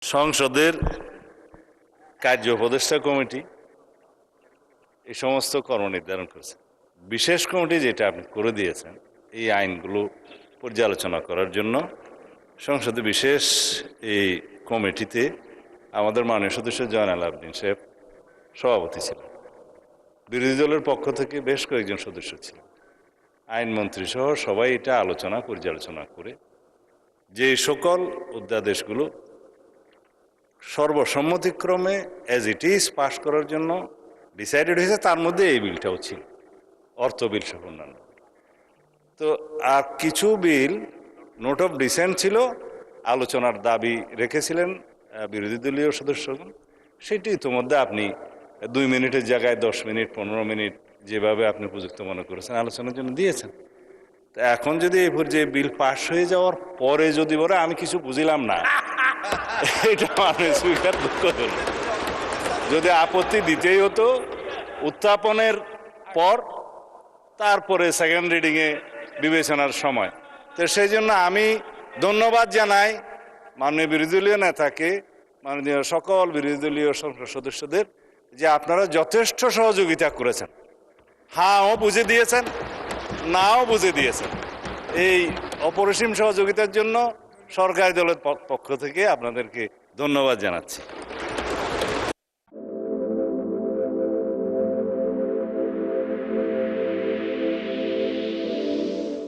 সংসদের কার্য উপদেষ্টা কমিটি এই সমস্ত কর্ম নির্ধারণ করেছে। বিশেষ কমিটি যেটা আপনি করে দিয়েছেন এই আইনগুলো পর্যালোচনা করার জন্য সংসদে বিশেষ এই কমিটিতে আমাদের মাননীয় সদস্য জয়নাল আবদিন সাহেব সভাপতি ছিলেন। বিরোধী দলের পক্ষ থেকে বেশ কয়েকজন সদস্য ছিলেন, আইনমন্ত্রী সহ সবাই এটা আলোচনা পর্যালোচনা করে যে সকল অধ্যাদেশগুলো সর্বসম্মতিক্রমে অ্যাজ ইট ইজ পাশ করার জন্য ডিসাইডেড হয়েছে, তার মধ্যে এই বিলটাও ছিল, অর্থ বিল সহ অন্যান্য। তো আর কিছু বিল নোট অফ ডিসেন্ট ছিল, আলোচনার দাবি রেখেছিলেন বিরোধী দলীয় সদস্যগণ। সেটি ইতিমধ্যে আপনি 2 মিনিটের জায়গায় 10 মিনিট 15 মিনিট যেভাবে আপনি উপযুক্ত মনে করেছেন আলোচনার জন্য দিয়েছেন। তো এখন যদি এই পর্যায়ে বিল পাশ হয়ে যাওয়ার পরে যদি বলে আমি কিছু বুঝিলাম না, এটা মানে স্বীকার দুঃখ হল। যদি আপত্তি দিতেই হতো উত্থাপনের পর, তারপরে সেকেন্ড রিডিংয়ে বিবেচনার সময়। তো সেই জন্য আমি ধন্যবাদ জানাই মাননীয় বিরোধী দলীয় নেতাকে, মাননীয় সকল বিরোধী দলীয় সংসদ সদস্যদের যে আপনারা যথেষ্ট সহযোগিতা করেছেন। হাঁও বুঝে দিয়েছেন, নাও বুঝে দিয়েছেন। এই অপরিসীম সহযোগিতার জন্য সরকারি দলের পক্ষ থেকে আপনাদেরকে ধন্যবাদ জানাচ্ছি।